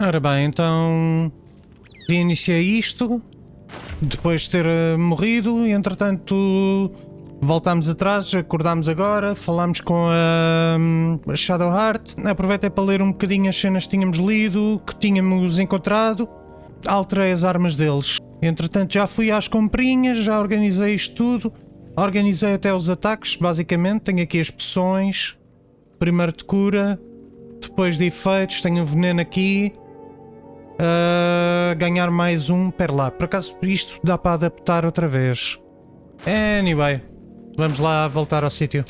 Ora bem, então reiniciei isto depois de ter morrido e entretanto voltámos atrás, acordámos agora, falámos com a Shadowheart, aproveitei para ler um bocadinho as cenas que tínhamos lido, que tínhamos encontrado, alterei as armas deles. Entretanto já fui às comprinhas, já organizei isto tudo, organizei até os ataques, basicamente, tenho aqui as poções, primeiro de cura, depois de efeitos, tenho o veneno aqui. Ganhar mais um. Pera lá, por acaso isto dá para adaptar outra vez. Anyway, vamos lá voltar ao sítio.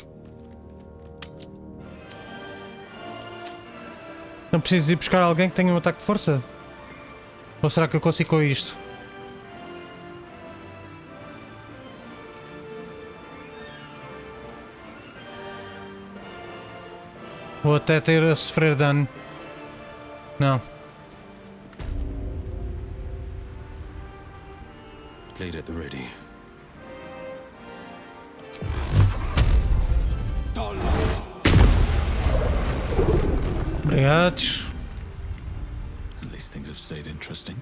Não preciso ir buscar alguém que tenha um ataque de força? Ou será que eu consigo com isto? Ou até ter a sofrer dano? Não. Blade at the ready. Obrigados. At least things have stayed interesting.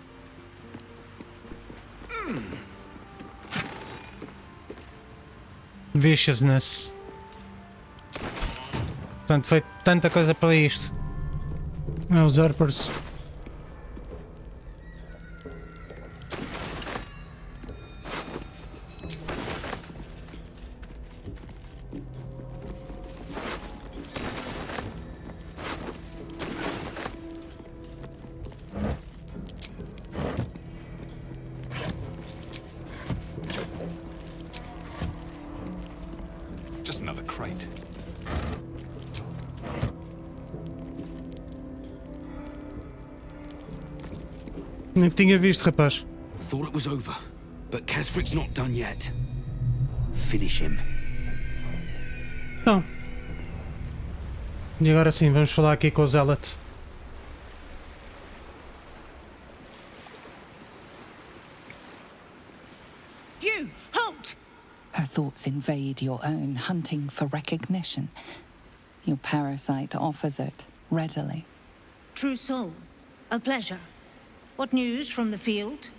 Viciousness. Portanto, foi tanta coisa para isto. Os Harpers. Just another crate. Nem tinha visto, rapaz. Thought it was over, but Katheric's not done yet. Finish him. Não. E agora sim, vamos falar aqui com o Zealot. You, halt! Her thoughts invade your own, hunting for recognition. Your parasite offers it readily. True soul, a pleasure. What news from the field?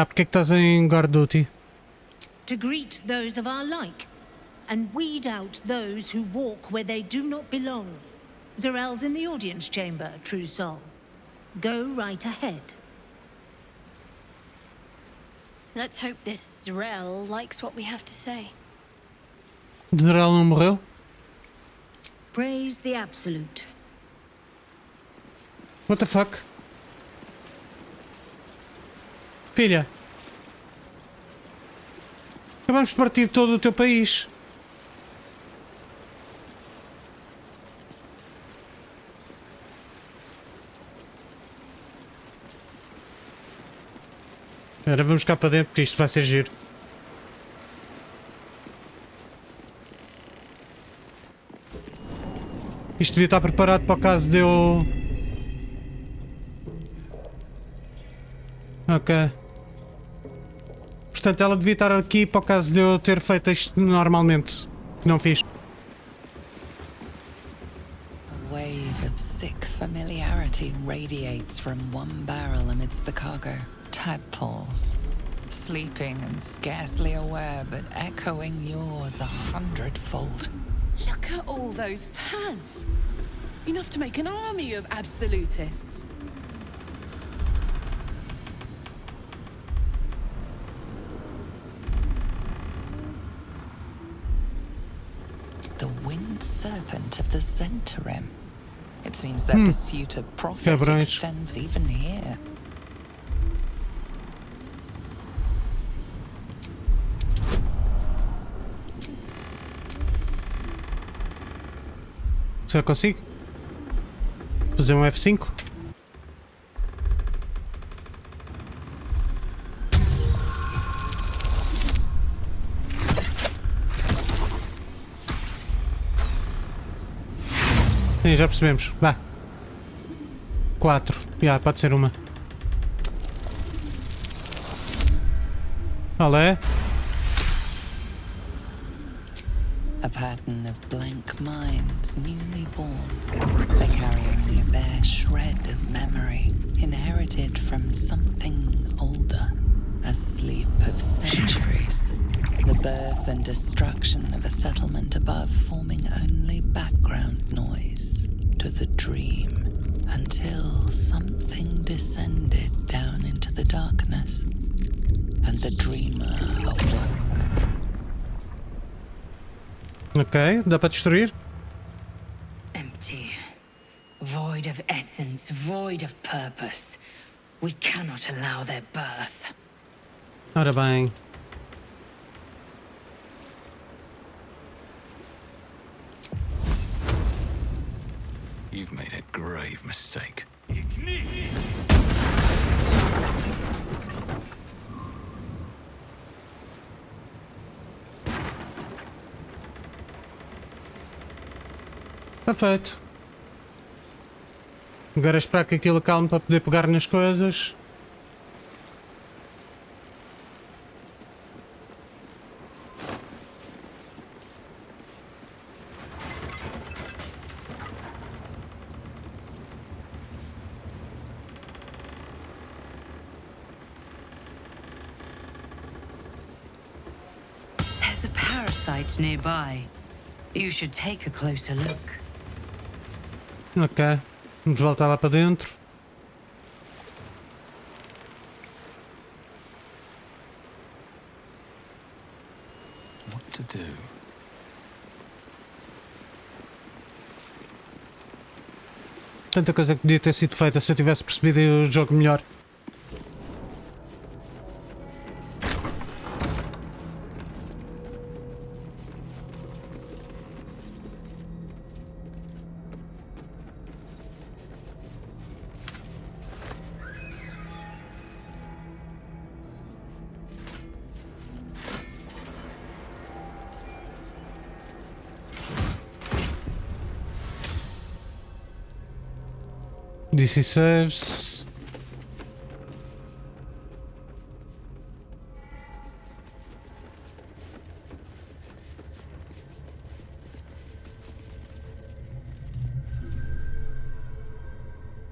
Porque é que estás em guard duty? To greet those of our like, and weed out those who walk where they do not belong. Zarel's in the audience chamber, true soul. Go right ahead. Let's hope this Zarel likes what we have to say. O general não morreu? Praise the Absolute. What the fuck? Filha. Acabamos de partir todo o teu país. Agora vamos cá para dentro porque isto vai ser giro. Isto devia estar preparado para o caso de eu... Ok. Portanto, ela devia estar aqui para o caso de eu ter feito isto normalmente. Que não fiz. A wave of sick familiarity radiates from one barrel amidst the cargo. Tadpoles, sleeping and scarcely aware, but echoing yours 100-fold. Look at all those tads. Enough to make an army of absolutists. The winged serpent of the Zentarim. It seems their pursuit of profit Cabrões. extends even here. Será que consigo? Fazer um F5. Sim, já percebemos. Vá. 4. Pode ser uma. Olé. A pattern of blank minds newly born. They carry only a bare shred of memory, inherited from something older. A sleep of centuries. The birth and destruction of a settlement above forming only background noise to the dream. Until something descended down into the darkness. And the dreamer awoke. Ok, dá para destruir? Empty. Void of essence, void of purpose. We cannot allow their birth. Ora bem. You've made a grave mistake. Está feito. Agora é esperar que aquilo acalme para poder pegar nas coisas. There's a parasite nearby. You should take a closer look. Ok. Vamos voltar lá para dentro. What to do? Tanta coisa que podia ter sido feita se eu tivesse percebido o jogo melhor. DC saves.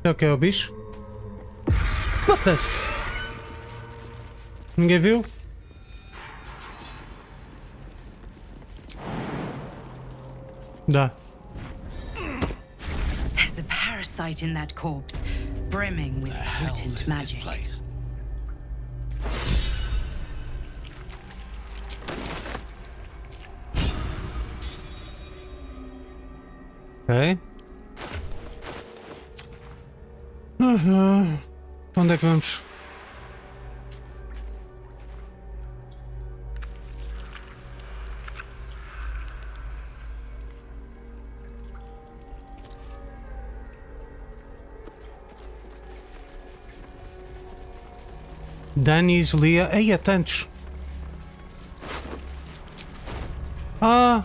É o que é o bicho? Foda-se! Ninguém viu? Dá. In that corpse, brimming with potent magic. Ok. Onde é que vamos? Danis, Lia. Aí há tantos. Ah!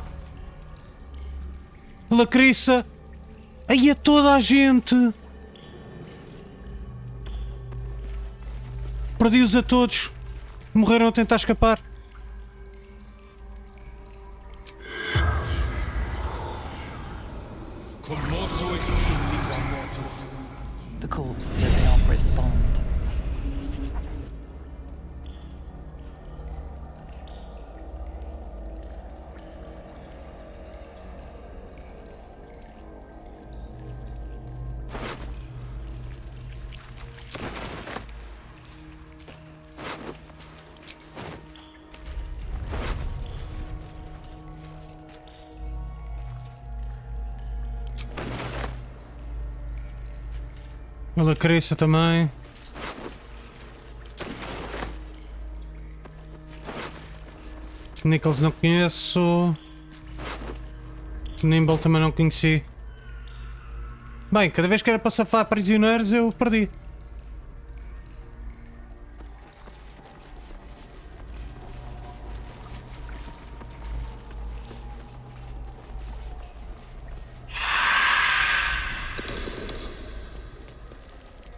Lacriça! Aí é toda a gente! Perdi-os a todos. Morreram a tentar escapar. The corpse does not respond. A Lacriça também. Nichols não conheço. Nimble também não conheci. Bem, cada vez que era para safar prisioneiros eu perdi.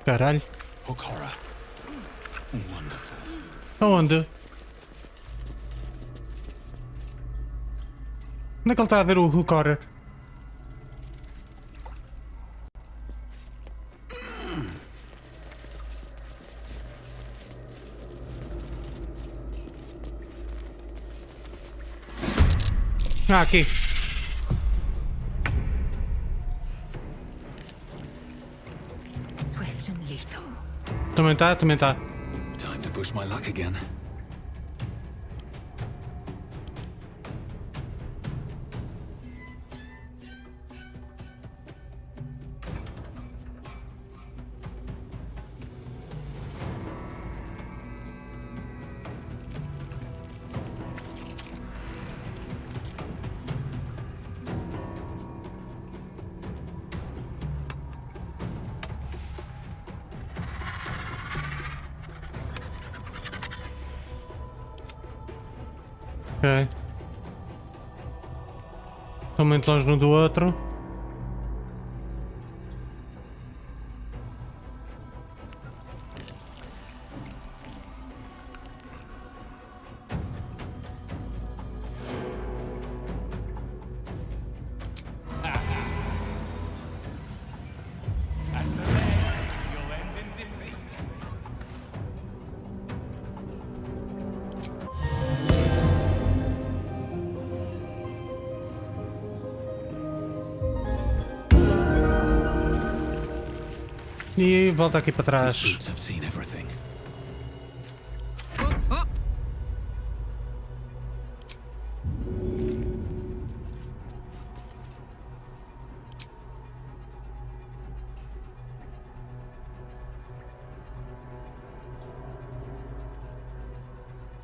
Caralho. Hook horror. Wonderful. Aonde? Onde é que ele está a ver o hook horror? Ah, aqui. Swift and lethal. Também está, também está. Time to push my luck again. Ok. Estão muito longe um do outro. E volta aqui para trás. Boots have seen everything.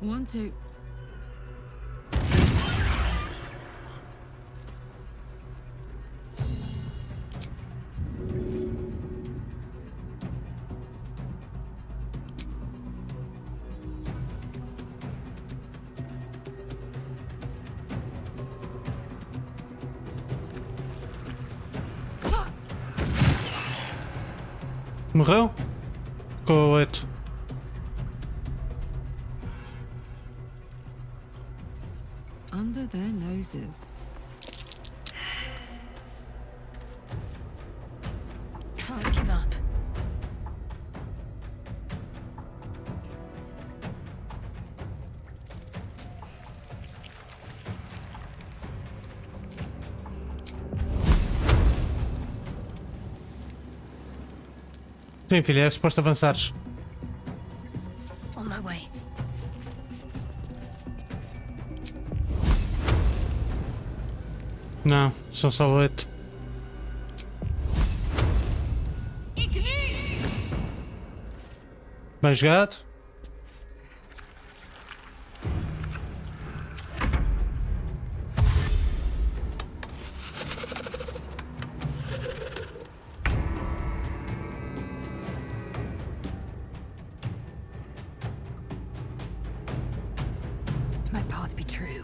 One, two. Morreu? Ficou 8. Under their noses. Can't give up. Sim, filha, é suposto avançares. On my way. Não, são só 8. Bem jogado. My path be true.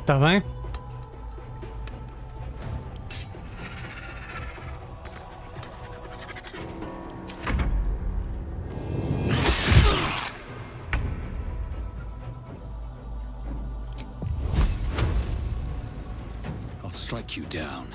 Tá bem? I'll strike you down.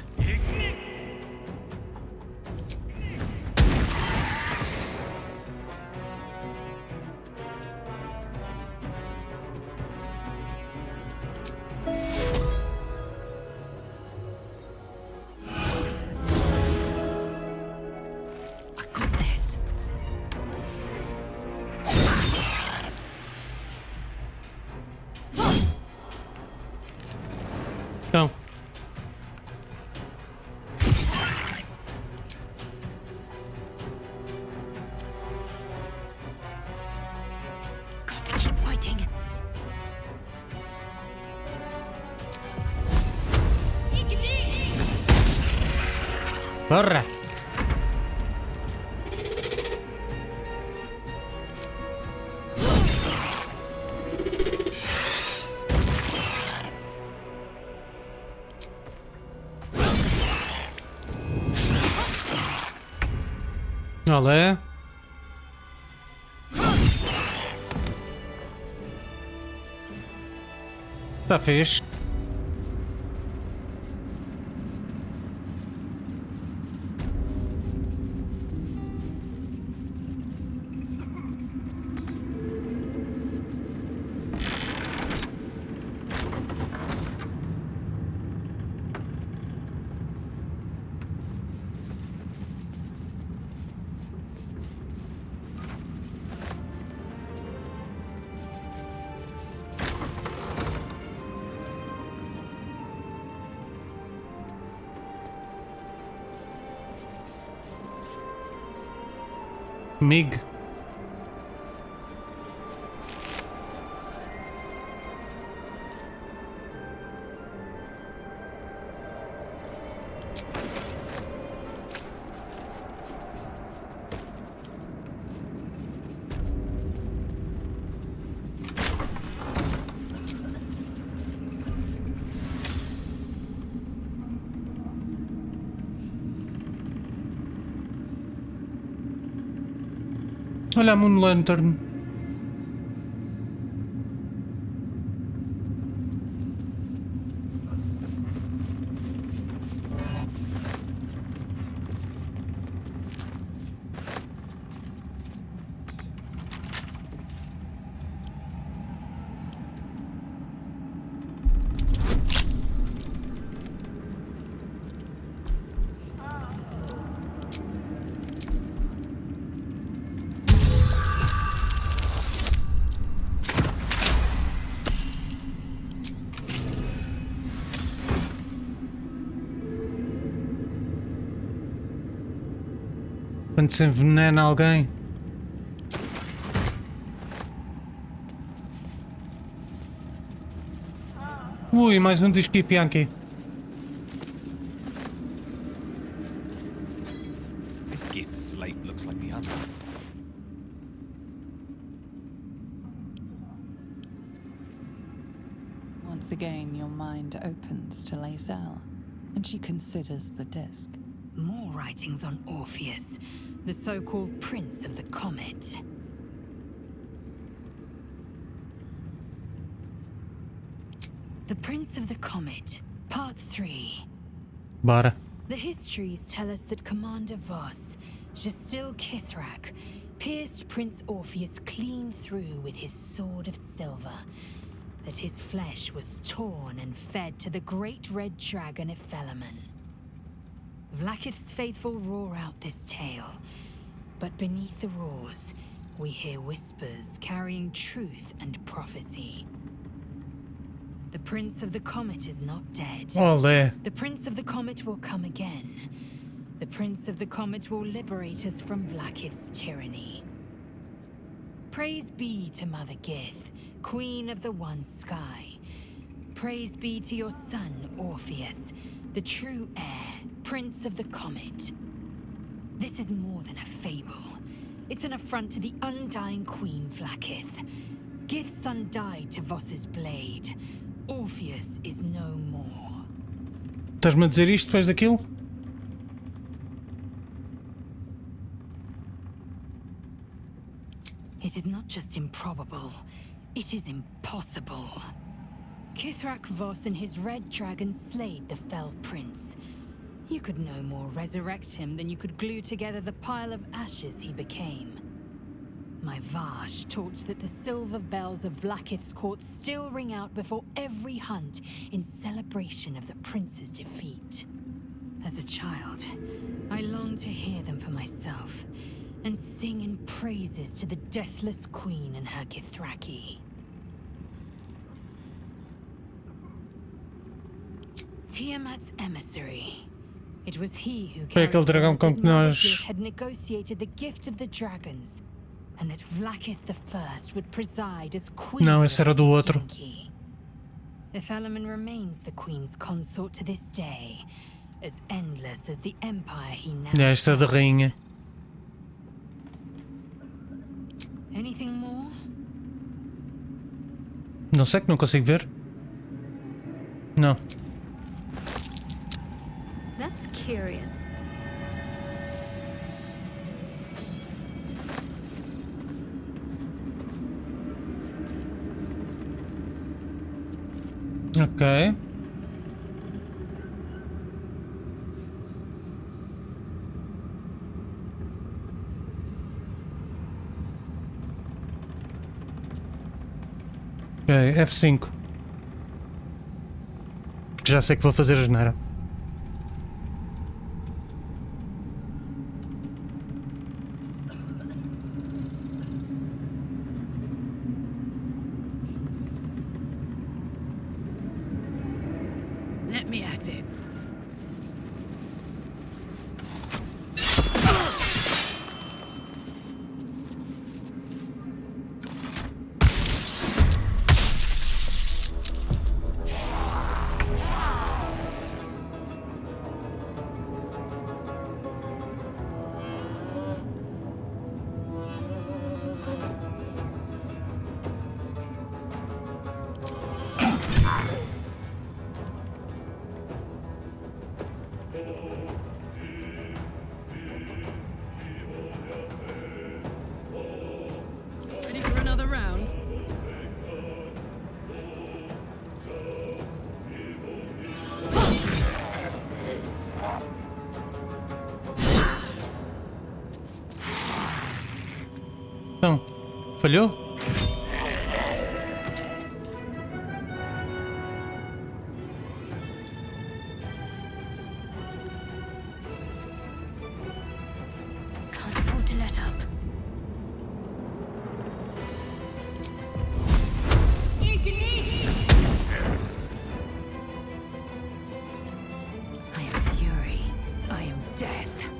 I got this. Bora! Olé. Tá fixe. Mig. Olha a Moon Lantern. Quando se envenena alguém. Ui, mais um disco Yankee. This gift slate looks like the other. Once again, your mind opens to Lae'zel, and she considers the disc. More writings on Orpheus, the so-called Prince of the Comet. The Prince of the Comet, Part 3. Bora. The histories tell us that Commander Voss, Gestil Kithrak, pierced Prince Orpheus clean through with his sword of silver, that his flesh was torn and fed to the great red dragon Ephelemon. Vlaakith's faithful roar out this tale, but beneath the roars, we hear whispers carrying truth and prophecy. The Prince of the Comet is not dead. Olé. The Prince of the Comet will come again. The Prince of the Comet will liberate us from Vlaakith's tyranny. Praise be to Mother Gith, Queen of the One Sky. Praise be to your son, Orpheus, the true heir, Prince of the Comet. This is more than a fable. It's an affront to the undying Queen Vlaakith. Gith's son died to Voss's blade. Orpheus is no more. Estás-me a dizer isto depois daquilo? It is not just improbable, it is impossible. Kithrak Voss and his red dragon slayed the fell prince. You could no more resurrect him than you could glue together the pile of ashes he became. My Vash taught that the silver bells of Vlaakith's court still ring out before every hunt in celebration of the prince's defeat. As a child, I longed to hear them for myself and sing in praises to the deathless queen and her Githraki. Tiamat's emissary. It was he who Foi aquele dragão com que nós... had negotiated the gift of the dragons, and that Vlaakith the First would preside as queen. Não, esse era do outro. Ephelemon remains the queen's consort to this day, as endless as the empire he now Esta da rainha. Anything more? Não sei, que não consigo ver. Não. That's curious. Ok. Ok, F5. Porque já sei que vou fazer a geneira. Let me at it. Ready for another round? Então, falhou? Can't afford to let up. I am fury. I am death.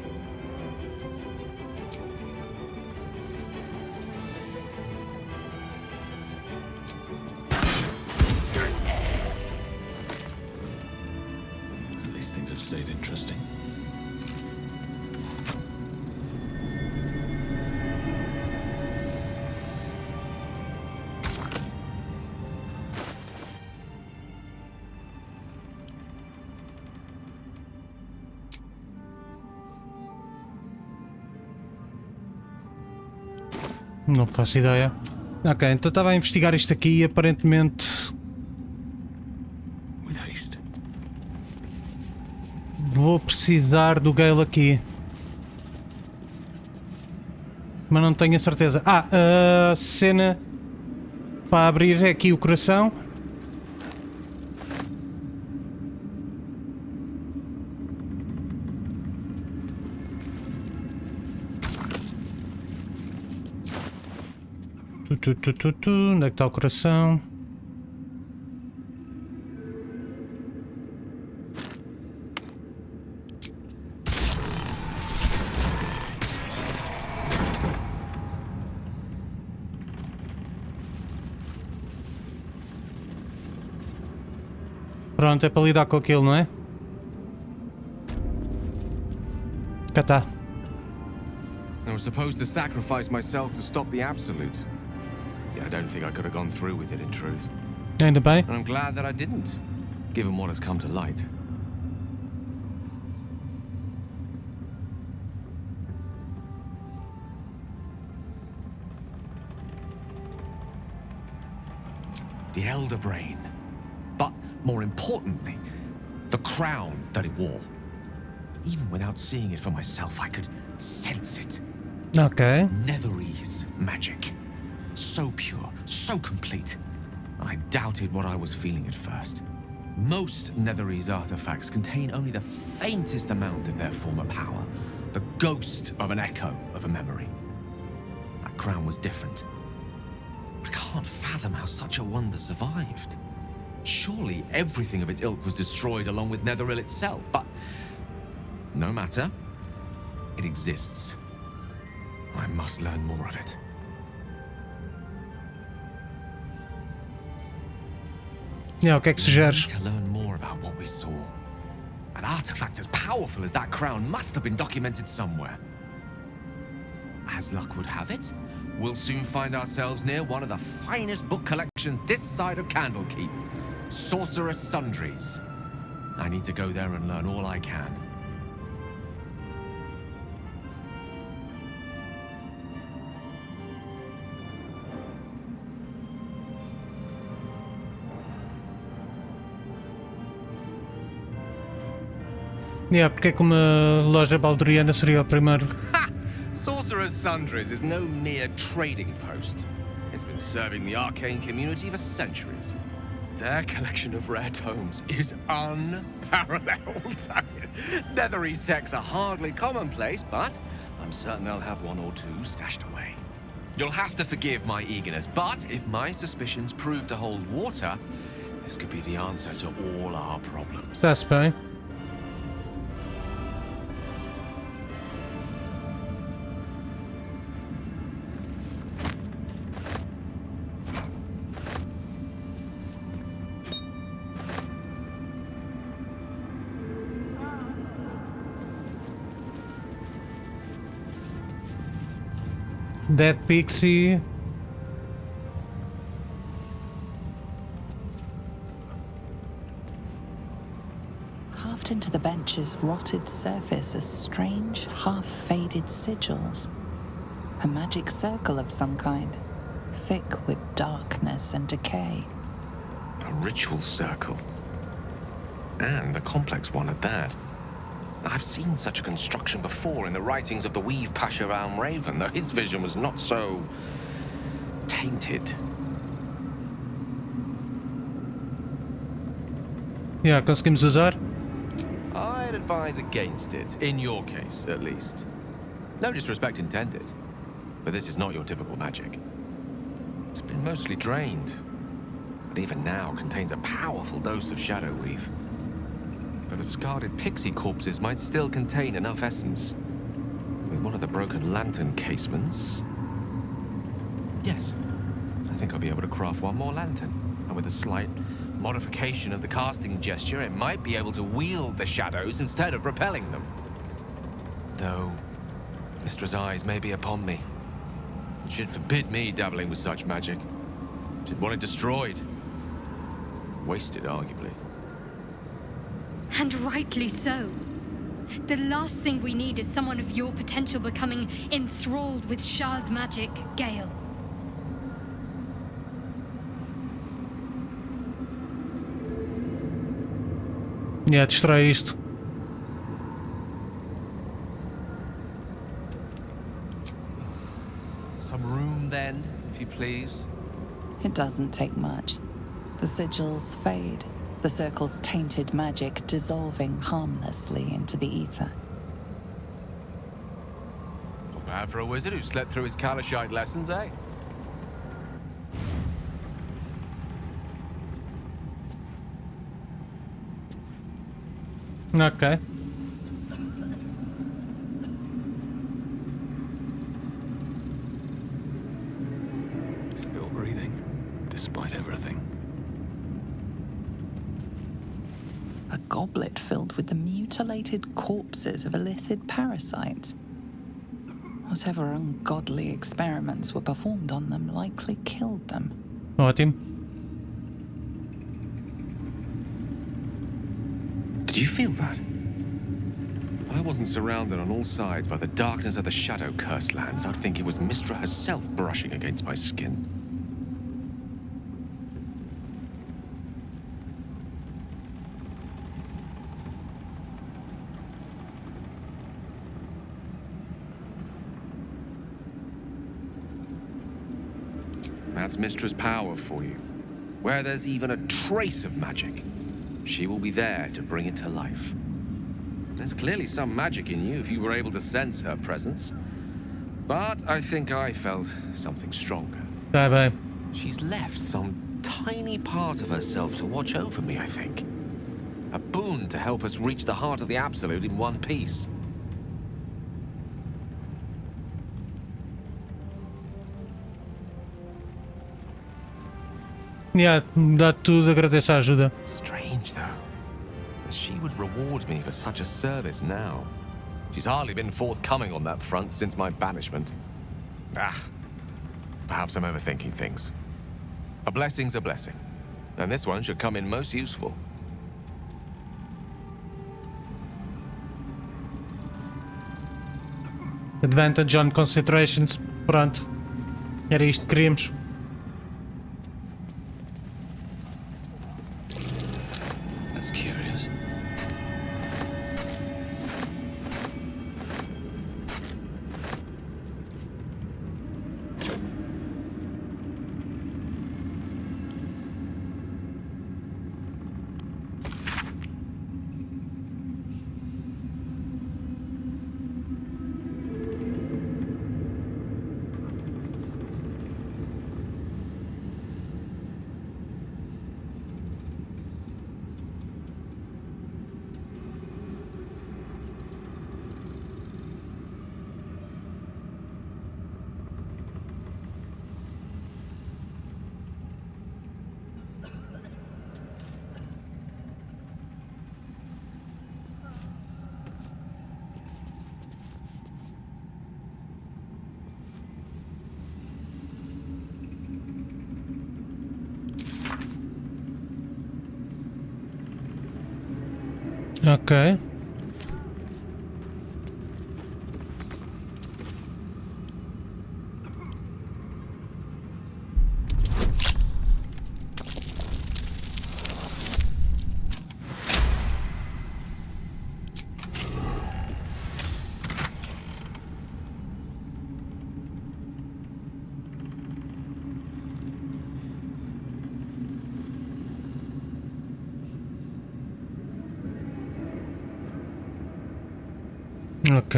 At least things have stayed interesting. Não faço ideia. Ok, então estava a investigar isto aqui e aparentemente With haste. vou precisar do Gale aqui. Mas não tenho a certeza. A cena para abrir é aqui o coração. Onde é que está o coração? Pronto, é para lidar com aquilo, não é? Cá está. I was supposed to sacrifice myself to stop the Absolute. Yeah, I don't think I could have gone through with it in truth. Ainda bem. And I'm glad that I didn't, given what has come to light. The Elder Brain. But more importantly, the crown that it wore. Even without seeing it for myself, I could sense it. Ok. Netherese magic. So pure, so complete. And I doubted what I was feeling at first. Most Netherese artifacts contain only the faintest amount of their former power. The ghost of an echo of a memory. That crown was different. I can't fathom how such a wonder survived. Surely everything of its ilk was destroyed along with Netheril itself, but no matter. It exists. I must learn more of it. O que é que sugeres? To learn more about what we saw An artifact as powerful as that crown must have been documented somewhere. As luck would have it, we'll soon find ourselves near one of the finest book collections this side of Candlekeep, Sorcerer's Sundries. I need to go there and learn all I can. Porque é que uma loja balduriana seria o primeiro? Sorcerer's Sundries is no mere trading post. It's been serving the arcane community for centuries. Their collection of rare tomes is unparalleled. Netherese texts are hardly commonplace, but I'm certain they'll have one or two stashed away. You'll have to forgive my eagerness, but if my suspicions prove to hold water, this could be the answer to all our problems. Está-se bem. Dead Pixie. Carved into the bench's rotted surface are strange, half-faded sigils. A magic circle of some kind, thick with darkness and decay. A ritual circle. And a complex one at that. I've seen such a construction before in the writings of the Weave Pasha Raven, though his vision was not so tainted. Conseguimos usar? I'd advise against it, in your case, at least. No disrespect intended, but this is not your typical magic. It's been mostly drained, but even now contains a powerful dose of shadow weave. The discarded pixie corpses might still contain enough essence. With one of the broken lantern casements... Yes, I think I'll be able to craft one more lantern. And with a slight modification of the casting gesture, it might be able to wield the shadows instead of repelling them. Though, Mistra's eyes may be upon me. She'd forbid me dabbling with such magic. She'd want it destroyed. Wasted, arguably. And rightly so. The last thing we need is someone of your potential becoming enthralled with Shah's magic, Gale. Destrói isto. Some room then, if you please. It doesn't take much. The sigils fade, the circle's tainted magic dissolving harmlessly into the ether. Not bad for a wizard who slept through his Kalashite lessons, eh? Ok. Still breathing, despite everything. A goblet filled with the mutilated corpses of illithid parasites. Whatever ungodly experiments were performed on them likely killed them. Ótimo. Did you feel that? If I wasn't surrounded on all sides by the darkness of the Shadow Cursed lands, I'd think it was Mistra herself brushing against my skin. That's Mistra's power for you. Where there's even a trace of magic, she will be there to bring it to life. There's clearly some magic in you if you were able to sense her presence. But I think I felt something stronger. Bye. She's left some tiny part of herself to watch over me, I think. A boon to help us reach the heart of the Absolute in one piece. Dá tudo, agradeço a ajuda. Strange, though. she would reward me for such a service now. She's hardly been forthcoming on that front since my banishment. Perhaps I'm overthinking things. A blessing's a blessing, and this one should come in most useful. Advantage on concentrations. Pronto. Era isto que queríamos. That's curious. Ok. Ok.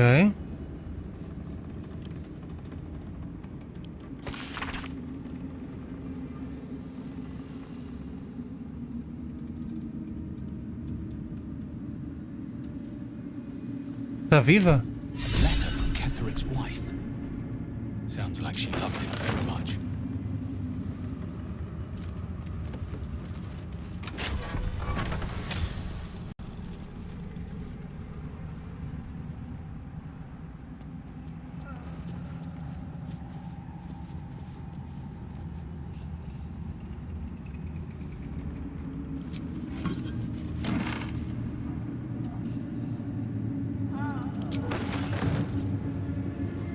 Está viva? A letter from Katheric's wife. Sounds like she loved him very much.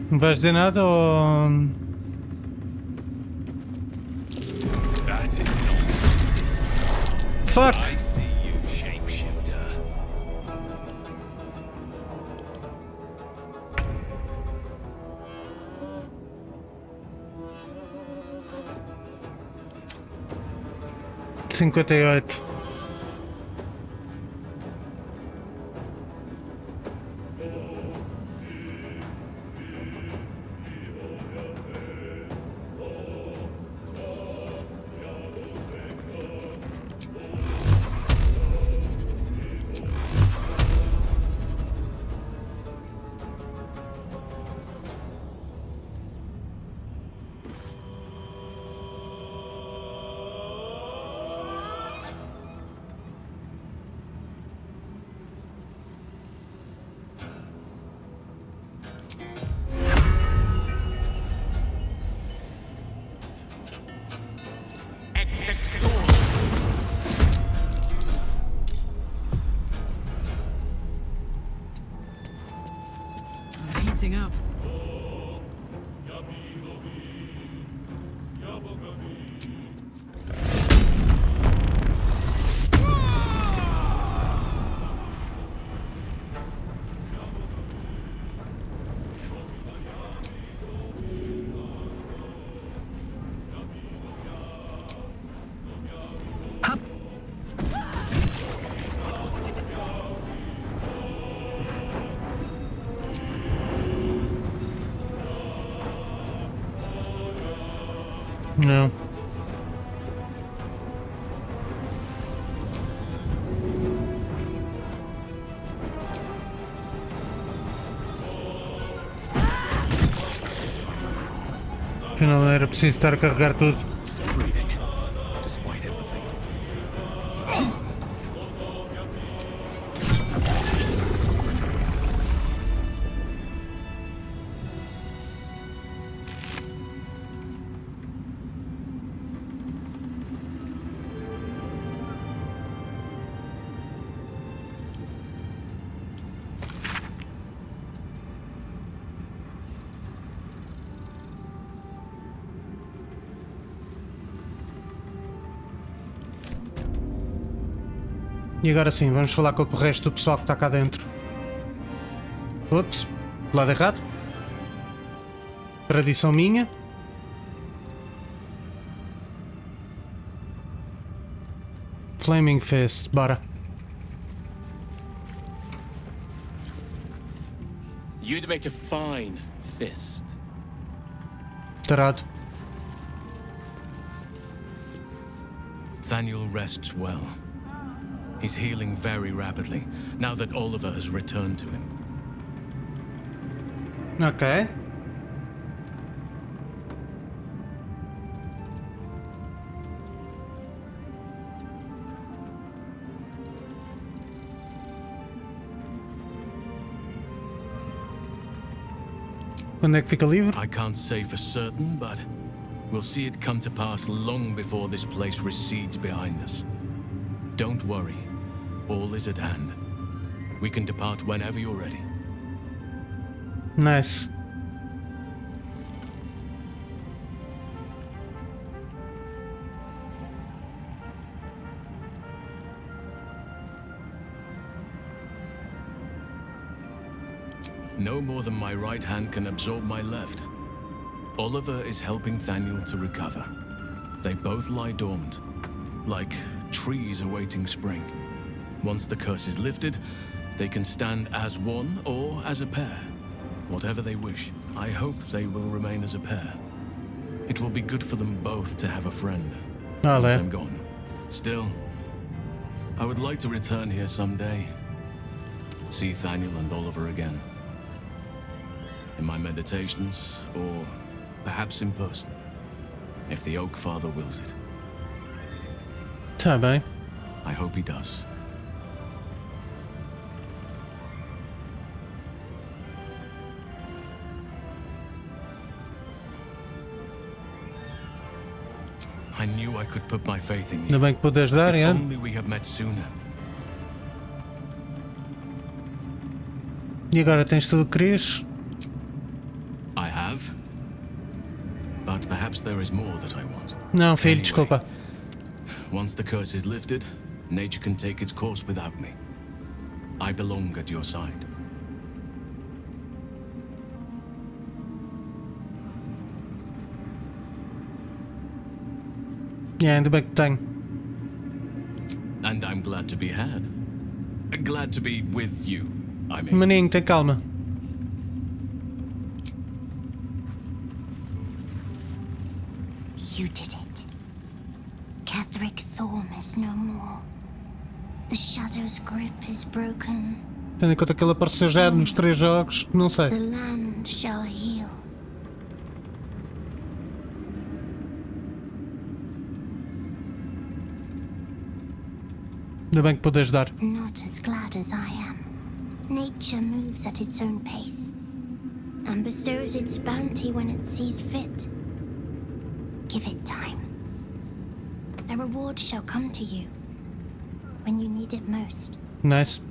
Não vais dizer nada ou... That is nonsense. Fuck! I see you, shapeshifter. Cinquenta e oito. Heating up. Não. Afinal não era preciso estar a carregar tudo. Still breathing, despite everything. E agora sim, vamos falar com o resto do pessoal que está cá dentro. Ups, lado errado. Tradição minha. Flaming Fist, bora. You'd make a fine fist. Tarado. Thaniel rests well. He's healing very rapidly, now that Oliver has returned to him. Ok. Quando é que fica livre? I can't say for certain, but we'll see it come to pass long before this place recedes behind us. Don't worry. All is at hand. We can depart whenever you're ready. Nice. No more than my right hand can absorb my left. Oliver is helping Thaniel to recover. They both lie dormant, like trees awaiting spring. Once the curse is lifted, they can stand as one or as a pair. Whatever they wish, I hope they will remain as a pair. It will be good for them both to have a friend once I'm gone. Still, I would like to return here someday. See Thaniel and Oliver again. In my meditations, or perhaps in person, if the Oak Father wills it. Tá bem. I hope he does. I knew I could put my faith in you. Ainda bem que pude ajudar, If é? only we had met sooner. E agora tens tudo o que querias? I have. But perhaps there is more that I want. Não, filho, Anyway, desculpa. Once the curse is lifted, nature can take its course without me. I belong at your side. Ainda bem que tenho. And I'm glad to be had. Glad to be with you, I mean. Maninho, tem calma. You did it. Katheric Thorm is no more. The Shadow's grip is broken. Tendo em conta que ele apareceu já nos 3 jogos, não sei. The land shall heal. Ainda bem que pude ajudar. Not as glad as I am. Nature moves at its own pace and bestows its bounty when it sees fit. Give it time. A reward shall come to you when you need it most. Nice.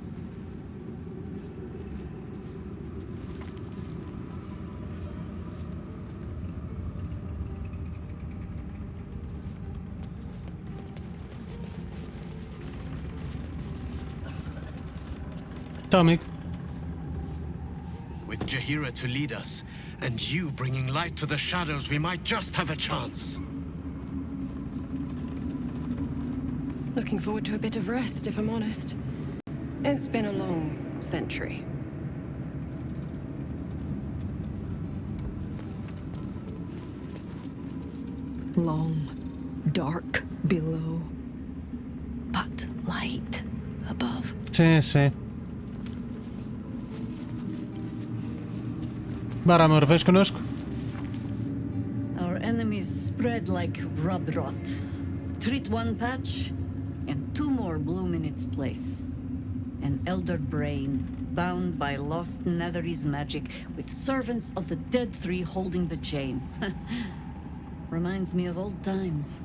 Tá, amigo. With Jaheira to lead us, and you bringing light to the shadows, we might just have a chance. Looking forward to a bit of rest, if I'm honest. It's been a long century. Long, dark below, but light above. Sim, sim. Bora, amor, vens connosco? Our enemies spread like rub rot. Treat one patch, and 2 more bloom in its place. An elder brain, bound by lost Netherese magic, with servants of the dead 3 holding the chain. Reminds me of old times.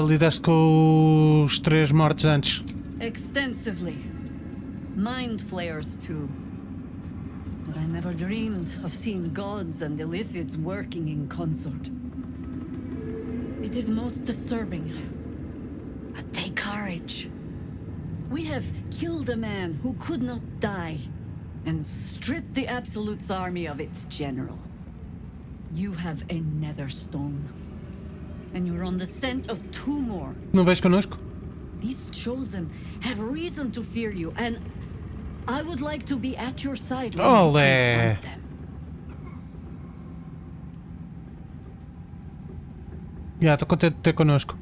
Lidaste com os 3 mortos antes. Extensively. Mind flayers, too. But I never dreamed of seeing gods and Illithids working in consort. It is most disturbing. But take courage. We have killed a man who could not die and stripped the Absolute's army of its general. You have a nether stone. And you're on the scent of 2 more. Não vais connosco? These chosen have reason to fear you, and I would like to be at your side when you confront them. Estou contente de ter connosco.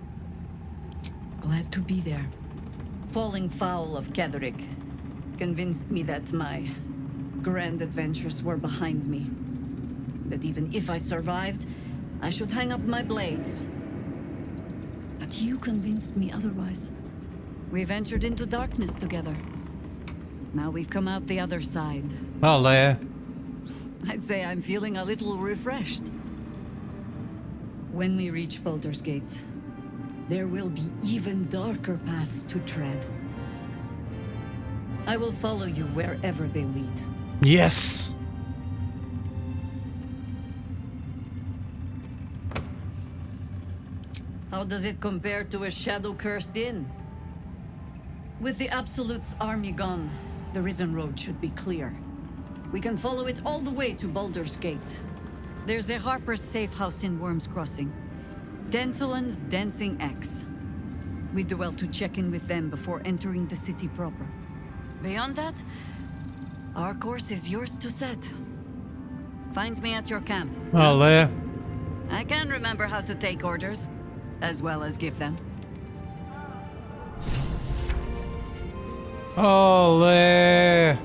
Glad to be there. Falling foul of Katheric convinced me that my grand adventures were behind me. That even if I survived, I should hang up my blades. But you convinced me otherwise. We ventured into darkness together. Now we've come out the other side. Olé. I'd say I'm feeling a little refreshed. When we reach Baldur's Gate, there will be even darker paths to tread. I will follow you wherever they lead. Yes! How does it compare to a shadow-cursed inn? With the Absolute's army gone, the Risen Road should be clear. We can follow it all the way to Baldur's Gate. There's a Harper's safe house in Worm's Crossing. Denthalen's Dancing Axe. We do well to check in with them before entering the city proper. Beyond that, our course is yours to set. Find me at your camp. Olé. I can remember how to take orders, as well as give them. Olé!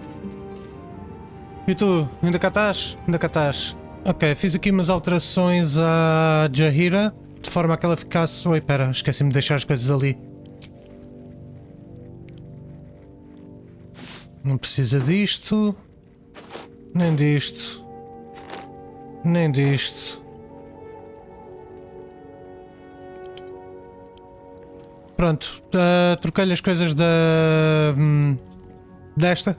E tu? Ainda cá estás? Ainda cá estás. Ok, fiz aqui umas alterações à Jaheira, de forma a que ela ficasse... Oi, pera, esqueci-me de deixar as coisas ali. Não precisa disto. Nem disto. Nem disto. Pronto, troquei-lhe as coisas desta.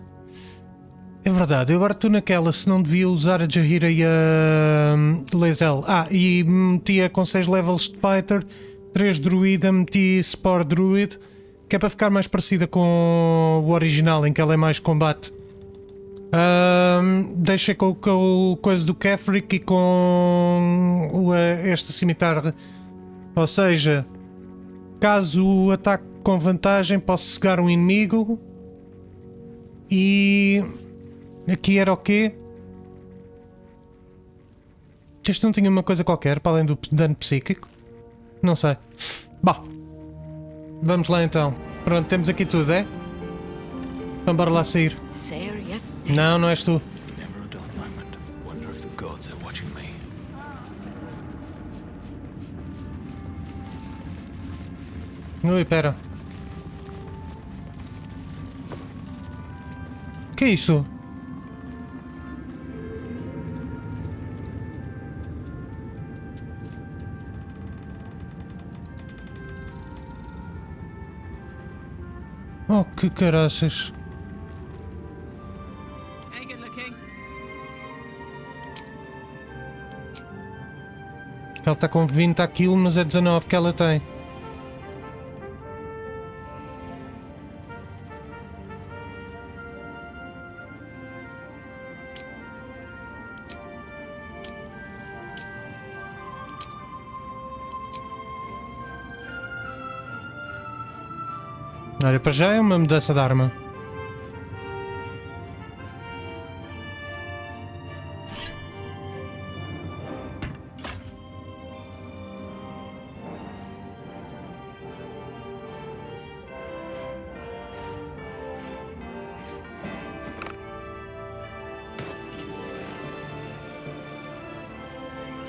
É verdade, eu agora estou naquela, se não devia usar a Jaheira e a Lae'zel. E metia com 6 levels de Fighter, 3 Druida, meti Spore Druid, que é para ficar mais parecida com o original, em que ela é mais combate. Deixei com o coisa do Katheric e com esta cimitarra. Ou seja, caso ataque com vantagem, posso cegar um inimigo. E aqui era o quê? Este não tinha uma coisa qualquer para além do dano psíquico? Não sei. Bom, vamos lá então. Pronto, temos aqui tudo, é? Então bora lá sair. Não, não és tu. Ui, pera. Que é isso? Oh, que caraças. Ela está com 20 aquilo, mas é 19 que ela tem. Olha, para já é uma mudança de arma.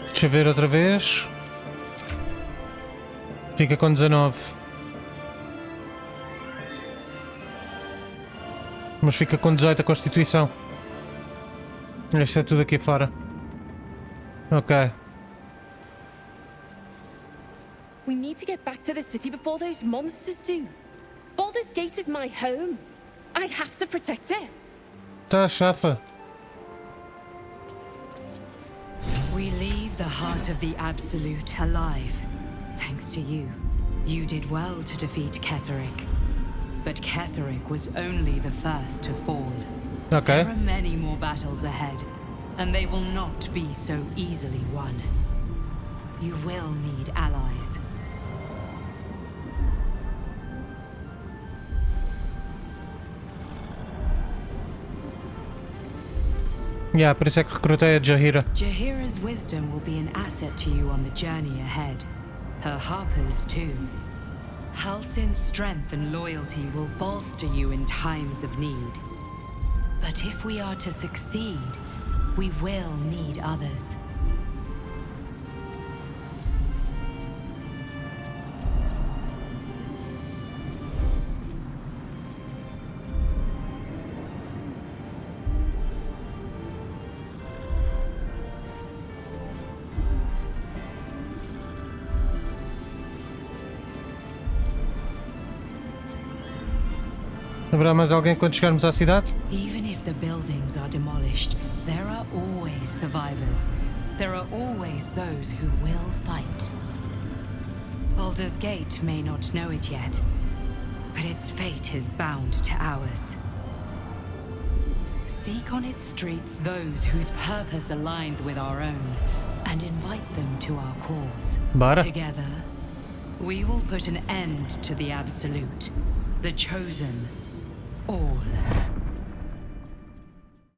Deixa eu ver outra vez. Fica com 19. Mas fica com 18 a Constituição. Isto é tudo aqui fora. Ok. We need to get back to the city before those monsters do. Baldur's Gate is my home. I have to protect it. Tá chafa. out of the Absolute alive. Thanks to you. You did well to defeat Katheric. But Katheric was only the first to fall. Okay. There are many more battles ahead, and they will not be so easily won. You will need allies. Yeah, por isso é que recrutei a Jaheira. Jaheira's wisdom will be an asset to you on the journey ahead. Her Harper's too. Halsin's strength and loyalty will bolster you in times of need. But if we are to succeed, we will need others. Haverá mais alguém quando chegarmos à cidade? Even if the buildings are demolished, there are always survivors. There are always those who will fight. Baldur's Gate may not know it yet, but its fate is bound to ours. Seek on its streets those whose purpose aligns with our own, and invite them to our cause. Bora. Together, we will put an end to the Absolute, the Chosen, all.